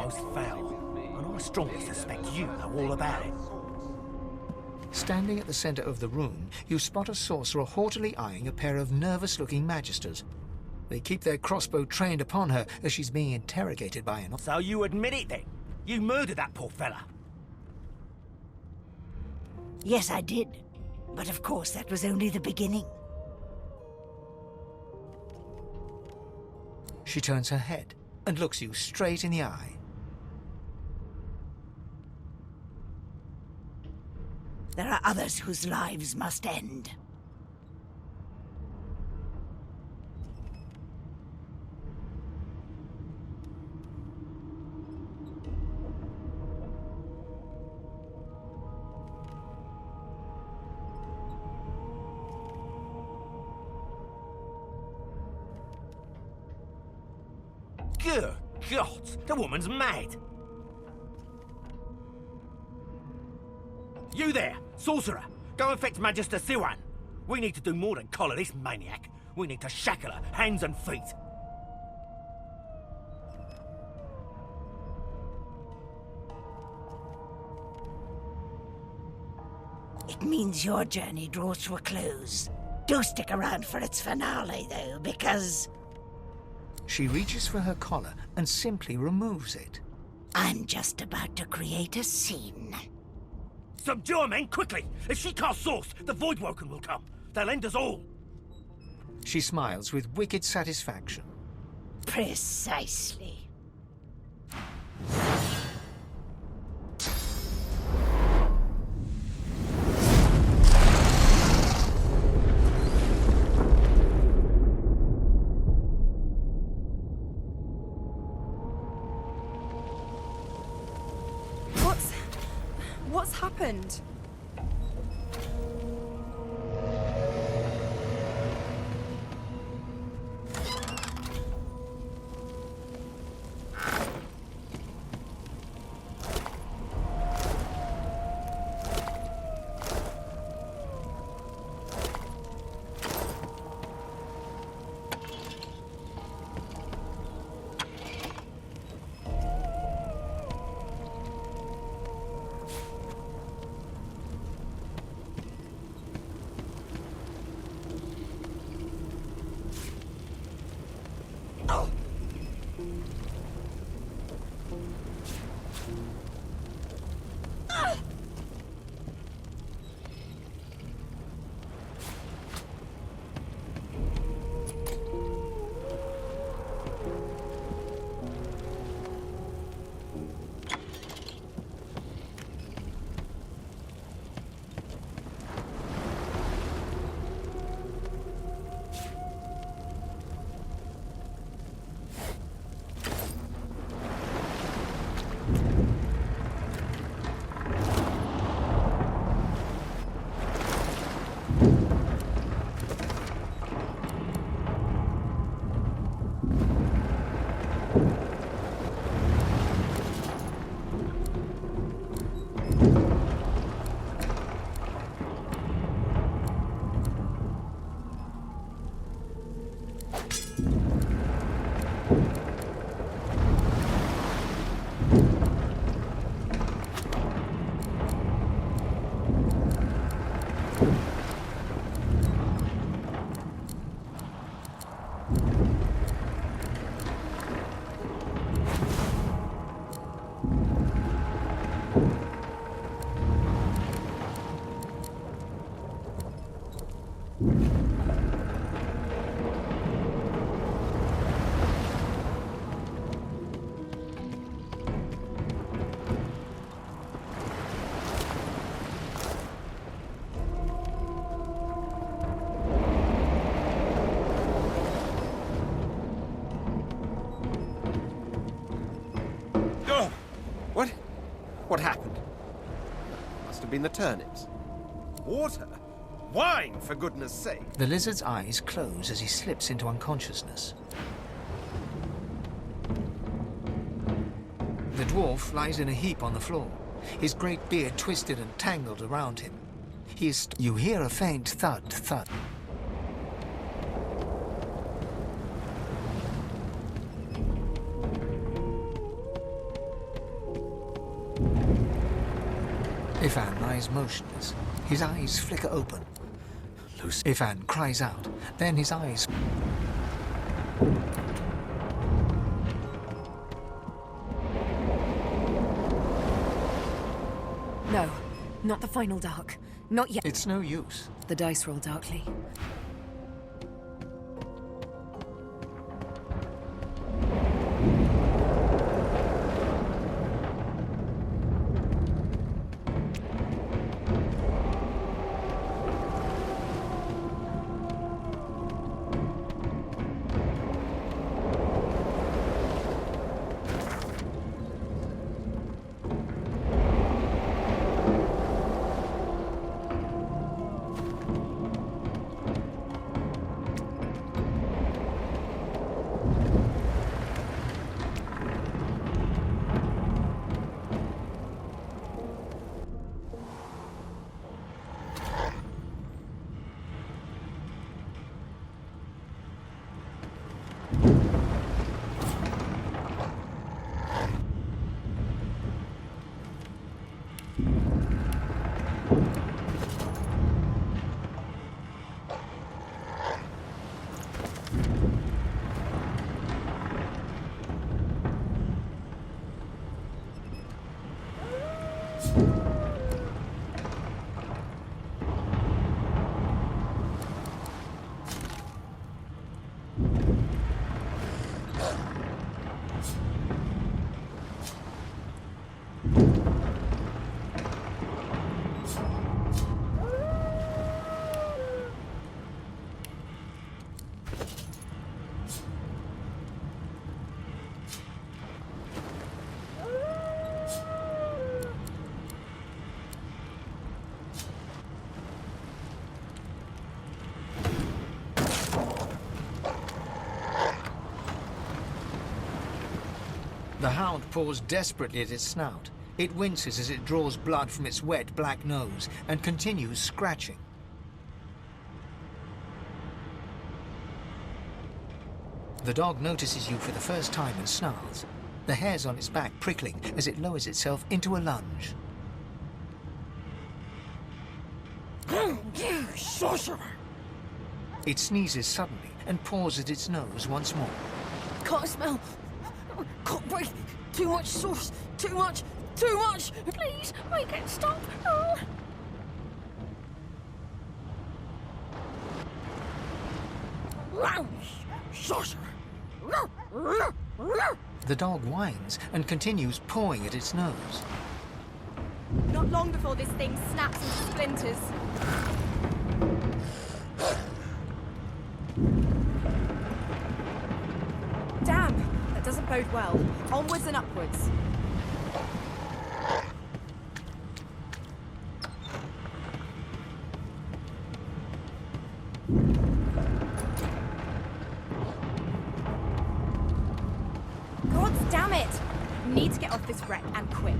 almost fell, and I strongly suspect you know all about it. Standing at the center of the room, you spot a sorcerer haughtily eyeing a pair of nervous-looking magisters. They keep their crossbow trained upon her as she's being interrogated by an... So you admit it then? You murdered that poor fella? Yes, I did. But of course, that was only the beginning. She turns her head and looks you straight in the eye. There are others whose lives must end. Good God, the woman's mad. You there, sorcerer, go and fetch Magister Siwan. We need to do more than collar this maniac. We need to shackle her, hands and feet. It means your journey draws to a close. Do stick around for its finale, though, because... She reaches for her collar and simply removes it. I'm just about to create a scene. Subdue her, men, quickly! If she casts Source, the Voidwoken will come. They'll end us all. She smiles with wicked satisfaction. Precisely. What's happened? What happened? Must have been the turnips. Water? Wine, for goodness sake! The lizard's eyes close as he slips into unconsciousness. The dwarf lies in a heap on the floor, his great beard twisted and tangled around him. You hear a faint thud, thud. Ifan lies motionless. His eyes flicker open. Ifan cries out. Then his eyes... No, not the final dark. Not yet. It's no use. The dice roll darkly. The hound paws desperately at its snout. It winces as it draws blood from its wet black nose and continues scratching. The dog notices you for the first time and snarls, the hairs on its back prickling as it lowers itself into a lunge. Sorcerer! It sneezes suddenly and paws at its nose once more. Can't smell. Can't breathe. Too much sauce. Too much. Too much. Please, make it stop. Oh. Sorcerer! The dog whines and continues pawing at its nose. Not long before this thing snaps into splinters. Damn, that doesn't bode well. Onwards and upwards. God damn it! Need to get off this wreck and quick.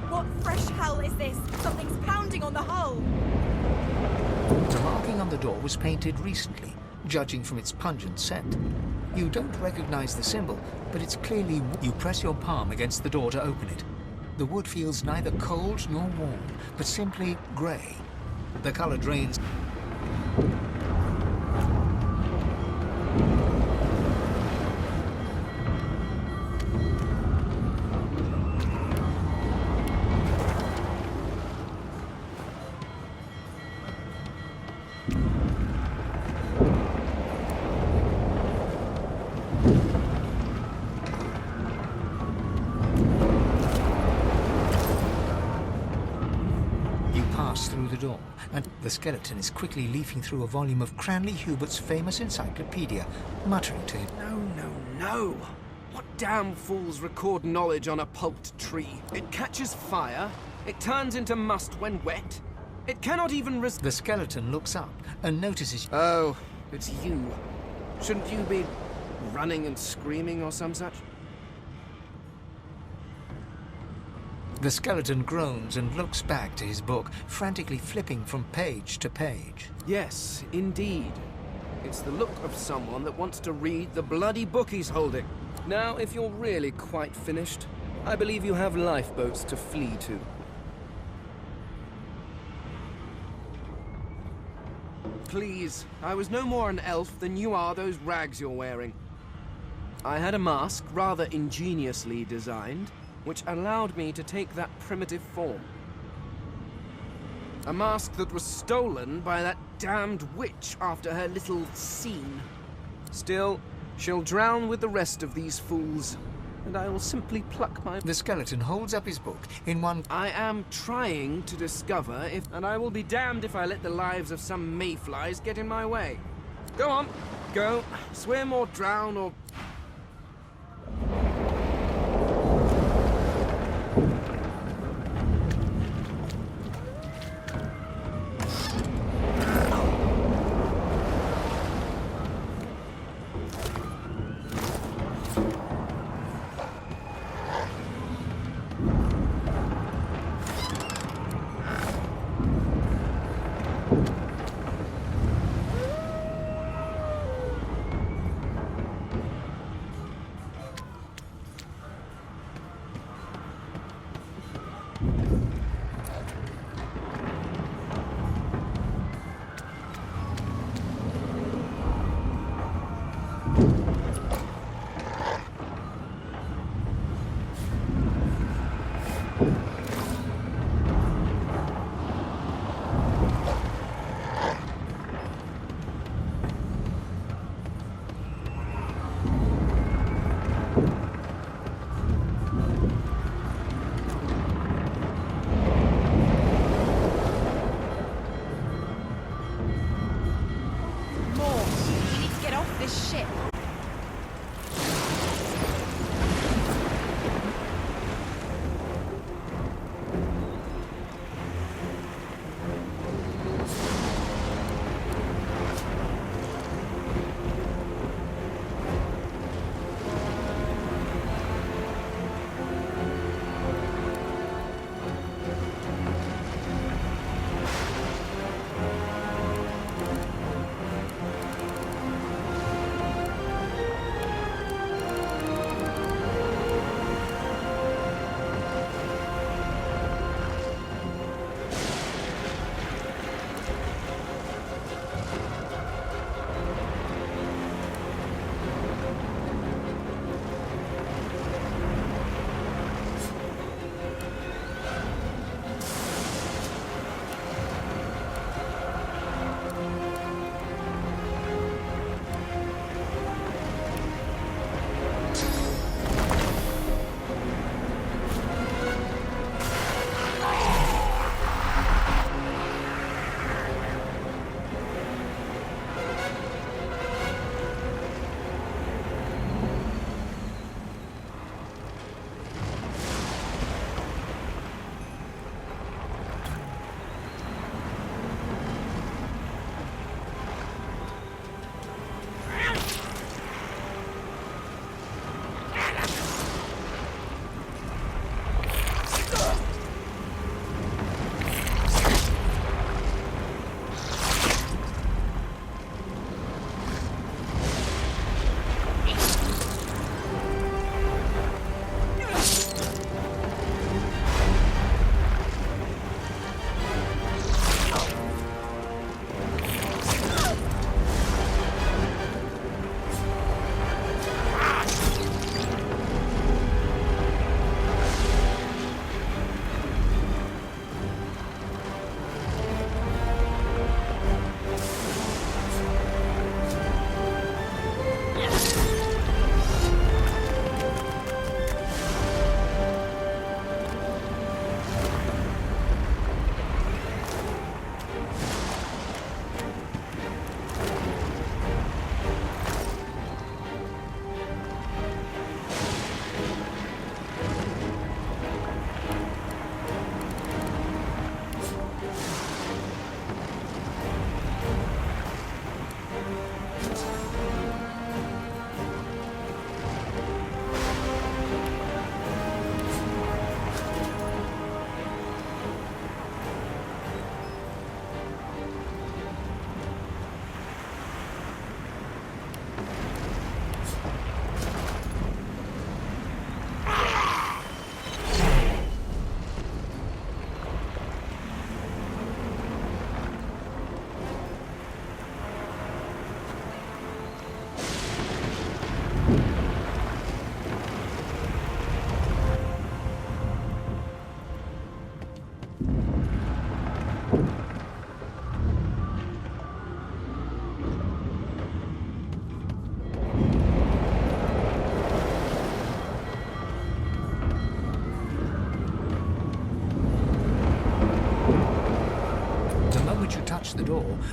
What fresh hell is this? Something's pounding on the hull. The marking on the door was painted recently, judging from its pungent scent. You don't recognize the symbol, but it's clearly... You press your palm against the door to open it. The wood feels neither cold nor warm, but simply grey. The color drains... through the door, and the skeleton is quickly leafing through a volume of Cranley Hubert's famous encyclopedia, muttering to him. No, no, no. What damn fools record knowledge on a pulped tree? It catches fire. It turns into must when wet. It cannot even The skeleton looks up and notices... Oh, it's you. Shouldn't you be running and screaming or some such? The skeleton groans and looks back to his book, frantically flipping from page to page. Yes, indeed. It's the look of someone that wants to read the bloody book he's holding. Now, if you're really quite finished, I believe you have lifeboats to flee to. Please, I was no more an elf than you are those rags you're wearing. I had a mask, rather ingeniously designed, which allowed me to take that primitive form. A mask that was stolen by that damned witch after her little scene. Still, she'll drown with the rest of these fools, and I will simply pluck my... The skeleton holds up his book in one... I am trying to discover if... And I will be damned if I let the lives of some mayflies get in my way. Go on, go. Swim or drown or... This ship.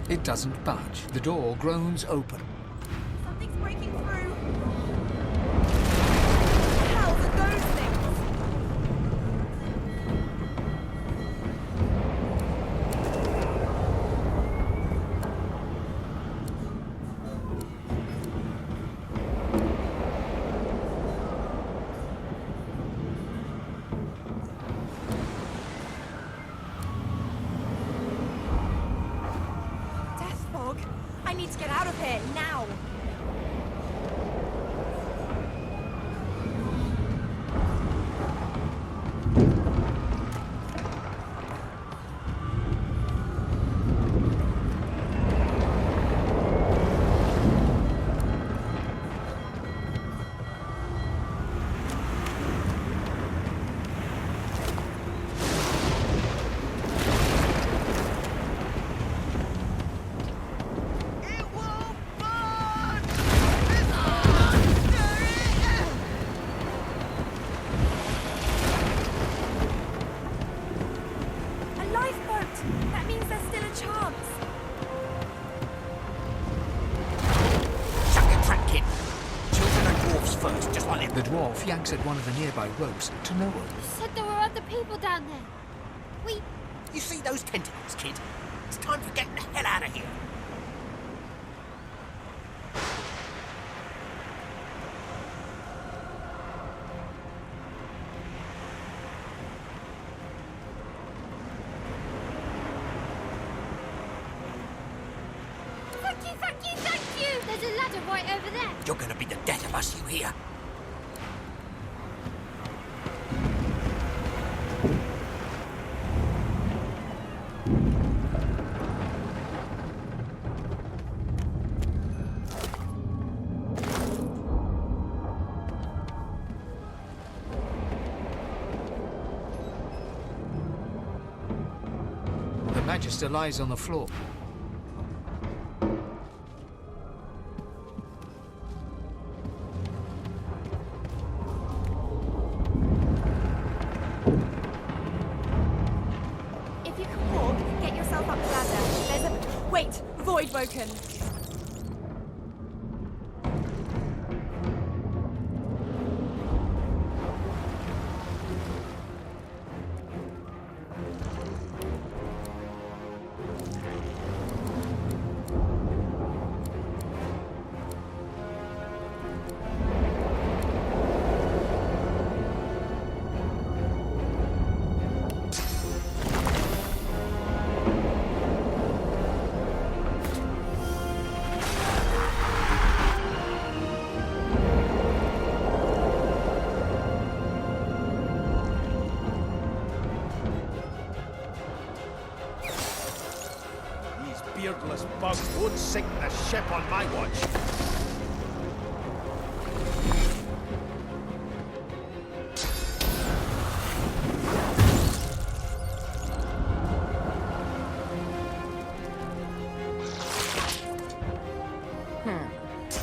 It doesn't budge. The door groans open. Something's breaking through. What the hell are those things? Death fog. I need to get out of here now. A lifeboat! That means there's still a chance. Shut your trap, kid. Children and dwarfs first, just like them. The dwarf yanks at one of the nearby ropes to no one. You said there were other people down there. You see those tentacles, kid? It's time for getting the hell out of here. Thank you, thank you, thank you! There's a ladder right over there. You're gonna be the death of us, you hear? The Magister lies on the floor. If you can walk, get yourself up the ladder. There's a... Wait! Void broken! These beardless bugs won't sink the ship on my watch.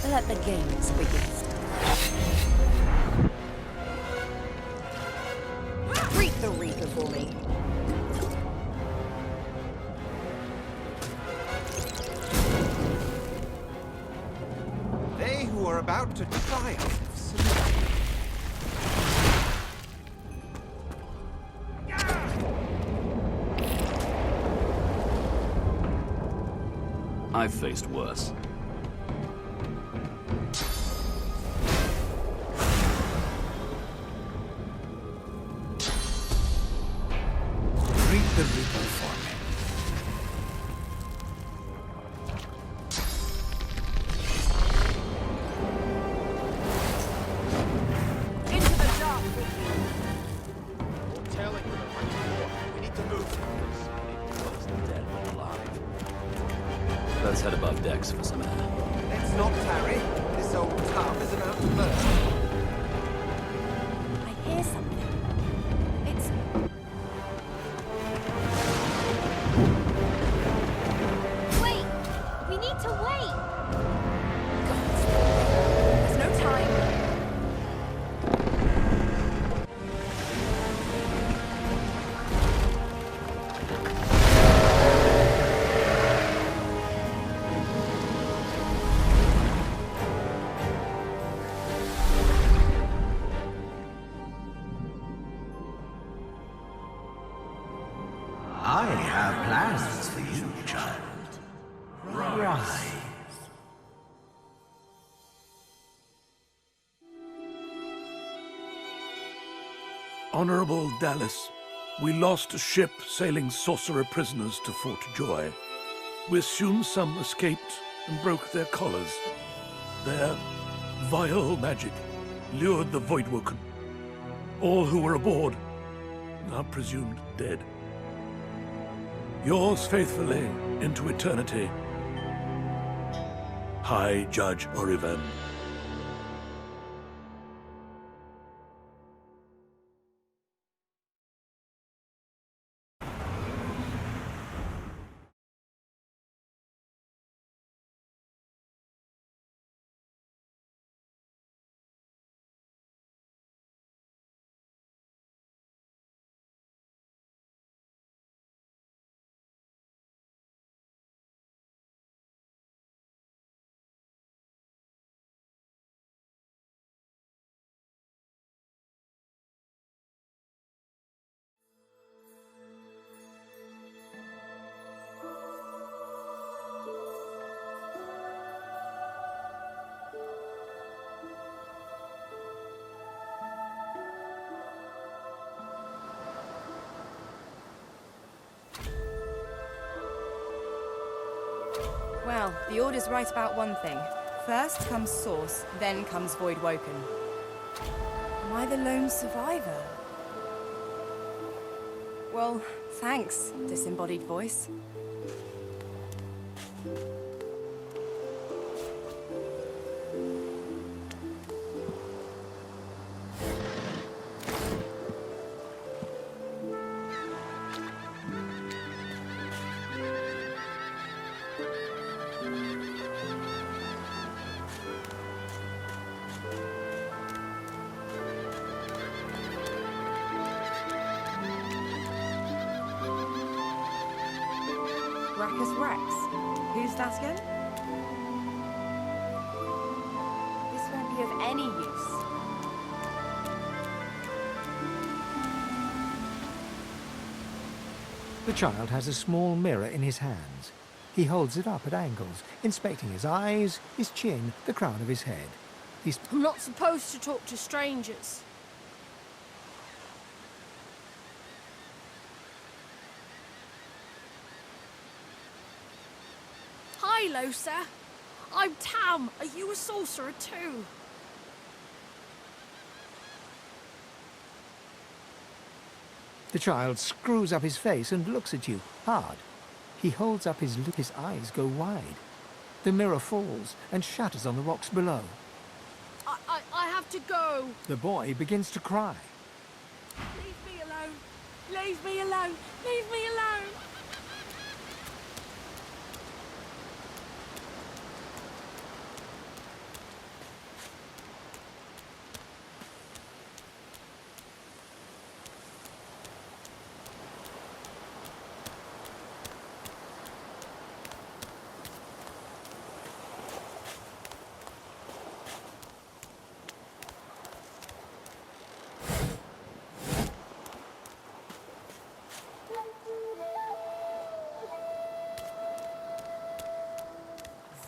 Let the games begin. Greet the Reaper for me. They who are about to triumph. I've faced worse. Greet the Reaper for me. Into the dark! I'm telling you, we need to move. Dead or alive. Let's head above decks for some air. Let's not tarry. This old tub is about to burst. I hear something. It's... Wait! We need to wait! There's no time. rise. Honorable Dallas, we lost a ship sailing sorcerer prisoners to Fort Joy. We assume some escaped and broke their collars. Their vile magic lured the Voidwoken. All who were aboard are presumed dead. Yours faithfully into eternity, High Judge Oriven. Well, the Order's right about one thing. First comes Source, then comes Voidwoken. Am I the lone survivor? Well, thanks, disembodied voice. Rackus Rex. Who's that again? This won't be of any use. The child has a small mirror in his hands. He holds it up at angles, inspecting his eyes, his chin, the crown of his head. I'm not supposed to talk to strangers. Hello, sir. I'm Tam. Are you a sorcerer too? The child screws up his face and looks at you, hard. He holds up his lip, his eyes go wide. The mirror falls and shatters on the rocks below. I have to go. The boy begins to cry. Leave me alone. Leave me alone. Leave me alone.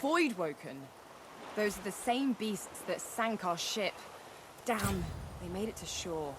Voidwoken. Those are the same beasts that sank our ship. Damn, they made it to shore.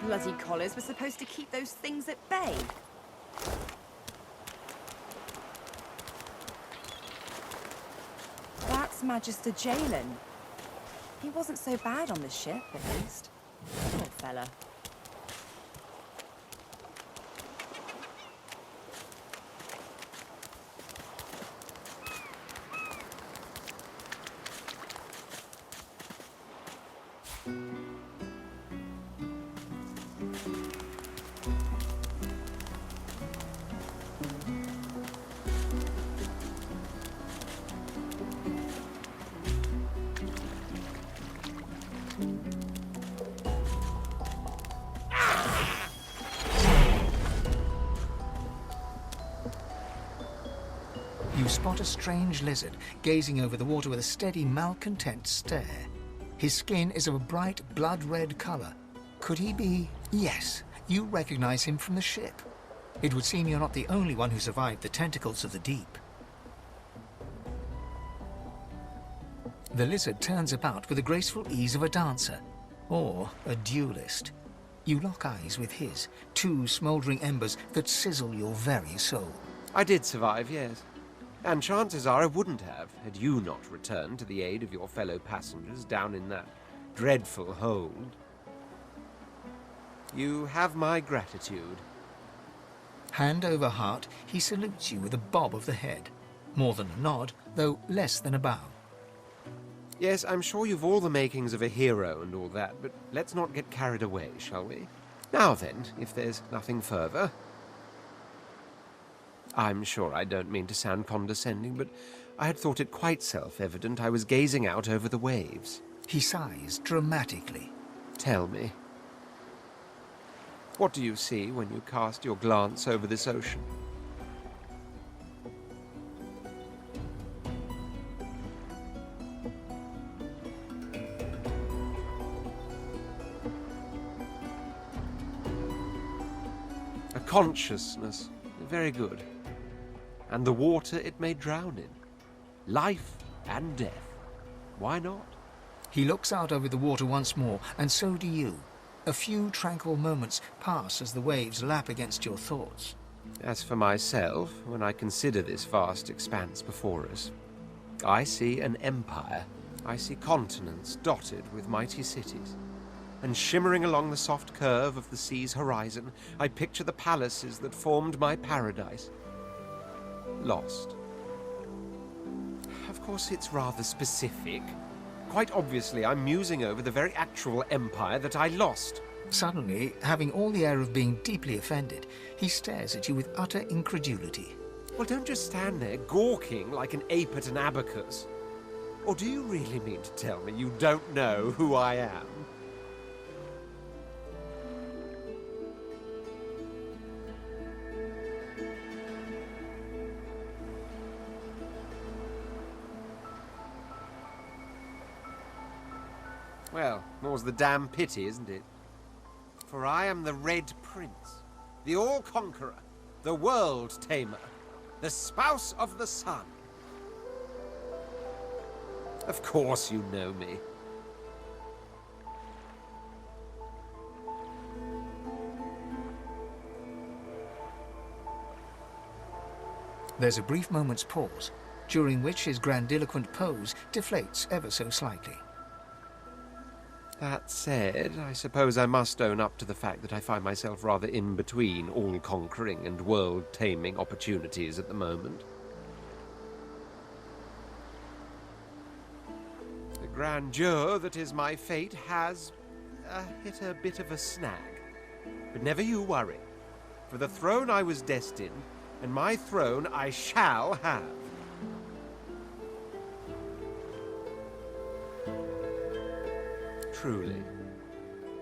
bloody collars were supposed to keep those things at bay. That's Magister Jalen. He wasn't so bad on the ship, at least. Poor fella. You spot a strange lizard gazing over the water with a steady, malcontent stare. His skin is of a bright, blood-red color. Could he be... Yes, you recognize him from the ship. It would seem you're not the only one who survived the tentacles of the deep. The lizard turns about with the graceful ease of a dancer, or a duelist. You lock eyes with his, two smouldering embers that sizzle your very soul. I did survive, yes. And chances are I wouldn't have, had you not returned to the aid of your fellow passengers down in that dreadful hold. You have my gratitude. Hand over heart, he salutes you with a bob of the head. More than a nod, though less than a bow. Yes, I'm sure you've all the makings of a hero and all that, but let's not get carried away, shall we? Now then, if there's nothing further... I'm sure I don't mean to sound condescending, but I had thought it quite self-evident I was gazing out over the waves. He sighs dramatically. Tell me, what do you see when you cast your glance over this ocean? A consciousness. Very good. And the water it may drown in. Life and death. Why not? He looks out over the water once more, and so do you. A few tranquil moments pass as the waves lap against your thoughts. As for myself, when I consider this vast expanse before us, I see an empire. I see continents dotted with mighty cities. And shimmering along the soft curve of the sea's horizon, I picture the palaces that formed my paradise. Lost. Of course, it's rather specific. Quite obviously, I'm musing over the very actual empire that I lost. Suddenly, having all the air of being deeply offended, he stares at you with utter incredulity. Well, don't just stand there gawking like an ape at an abacus. Or do you really mean to tell me you don't know who I am? Well, more's the damn pity, isn't it? For I am the Red Prince, the All-Conqueror, the World-Tamer, the Spouse of the Sun. Of course you know me. There's a brief moment's pause, during which his grandiloquent pose deflates ever so slightly. That said, I suppose I must own up to the fact that I find myself rather in between all-conquering and world-taming opportunities at the moment. The grandeur that is my fate has hit a bit of a snag. But never you worry. For the throne I was destined, and my throne I shall have. Truly.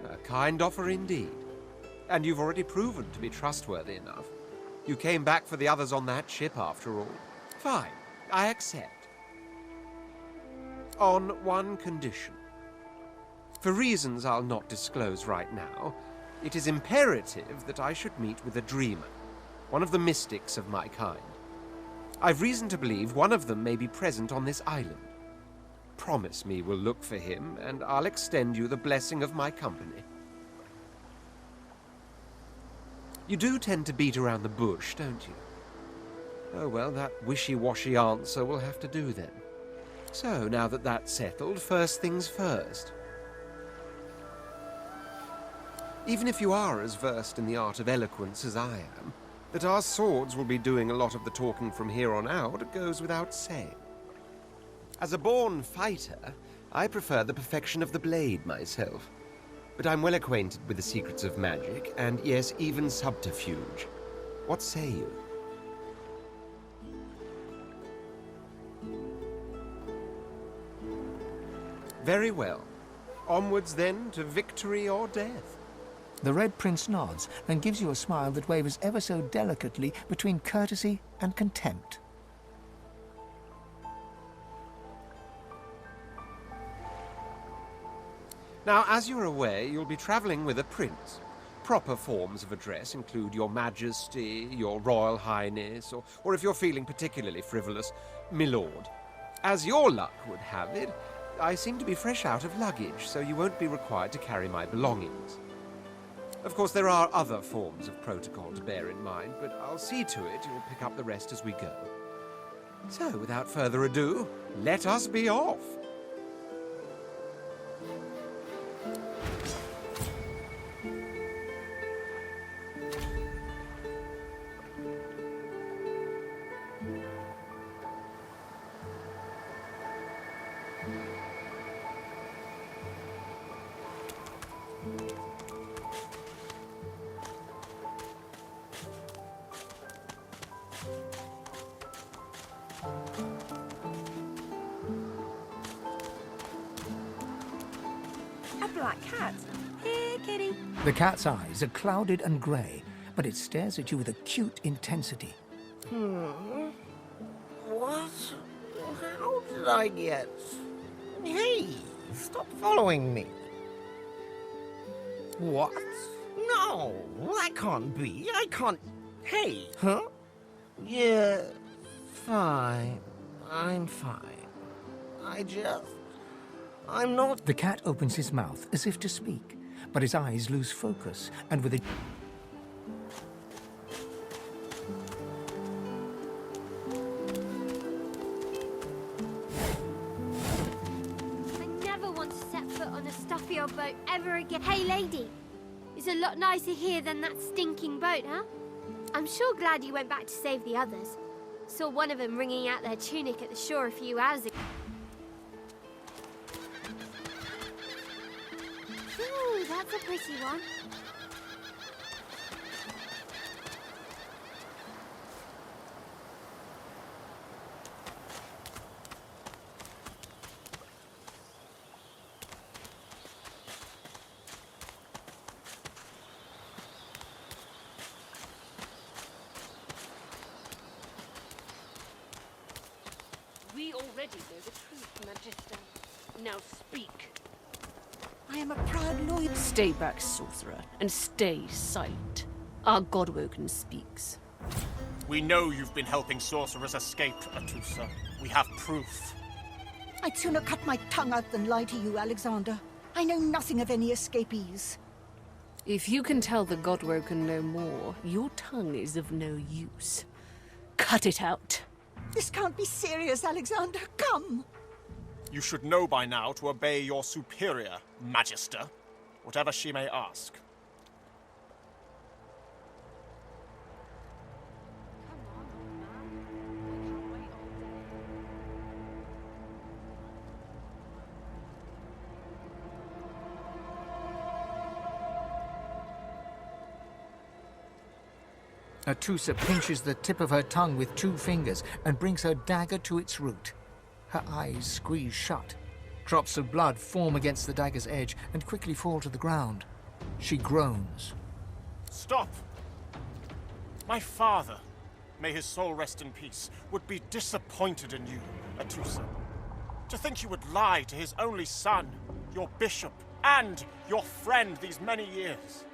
A kind offer indeed. And you've already proven to be trustworthy enough. You came back for the others on that ship, after all. Fine, I accept. On one condition. For reasons I'll not disclose right now, it is imperative that I should meet with a dreamer, one of the mystics of my kind. I've reason to believe one of them may be present on this island. Promise me we'll look for him, and I'll extend you the blessing of my company. You do tend to beat around the bush, don't you? Oh well, that wishy-washy answer will have to do then. So, now that that's settled, first things first. Even if you are as versed in the art of eloquence as I am, that our swords will be doing a lot of the talking from here on out goes without saying. As a born fighter, I prefer the perfection of the blade myself. But I'm well acquainted with the secrets of magic, and yes, even subterfuge. What say you? Very well. Onwards then to victory or death. The Red Prince nods and gives you a smile that wavers ever so delicately between courtesy and contempt. Now, as you're aware, you'll be travelling with a prince. Proper forms of address include Your Majesty, Your Royal Highness, or if you're feeling particularly frivolous, Milord. As your luck would have it, I seem to be fresh out of luggage, so you won't be required to carry my belongings. Of course, there are other forms of protocol to bear in mind, but I'll see to it you'll pick up the rest as we go. So, without further ado, let us be off. A black cat. Here, kitty. The cat's eyes are clouded and grey, but it stares at you with acute intensity. What? How did I get... Hey, stop following me. What? No, that can't be. I can't... Hey. Huh? Yeah, fine. I'm fine. I'm not... The cat opens his mouth as if to speak, but his eyes lose focus, and with a... I never want to set foot on a stuffy old boat ever again. Hey, lady, it's a lot nicer here than that stinking boat, huh? I'm sure glad you went back to save the others. Saw one of them wringing out their tunic at the shore a few hours ago. Ooh, that's a pretty one. We already know the truth, Magister. Now speak. I am a proud loyal... Stay back, sorcerer, and stay silent. Our Godwoken speaks. We know you've been helping sorcerers escape, Atusa. We have proof. I'd sooner cut my tongue out than lie to you, Alexander. I know nothing of any escapees. If you can tell the Godwoken no more, your tongue is of no use. Cut it out. This can't be serious, Alexander. Come! You should know by now to obey your superior, Magister, whatever she may ask. Atusa pinches the tip of her tongue with 2 fingers and brings her dagger to its root. Her eyes squeeze shut. Drops of blood form against the dagger's edge and quickly fall to the ground. She groans. Stop! My father, may his soul rest in peace, would be disappointed in you, Atusa. To think you would lie to his only son, your bishop, and your friend these many years.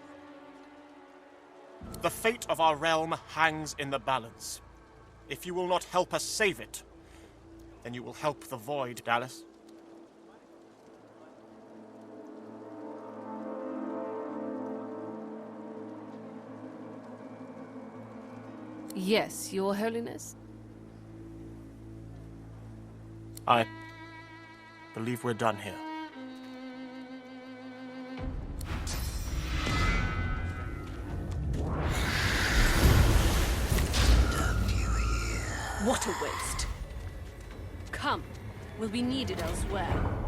The fate of our realm hangs in the balance. If you will not help us save it, then you will help the Void, Dallas. Yes, Your Holiness. I believe we're done here. What a waste. Come, we'll be needed elsewhere.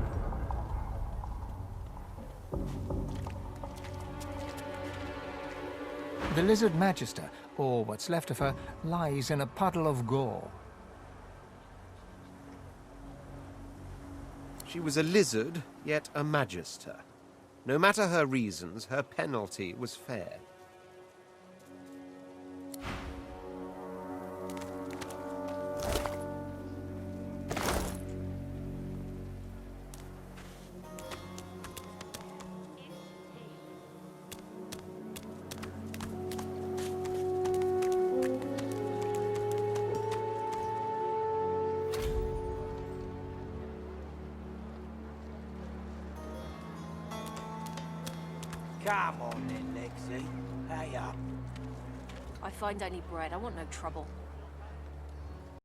The Lizard Magister, or what's left of her, lies in a puddle of gore. She was a lizard, yet a magister. No matter her reasons, her penalty was fair. Come on then, Lexi. Hey up. I find only bread. I want no trouble.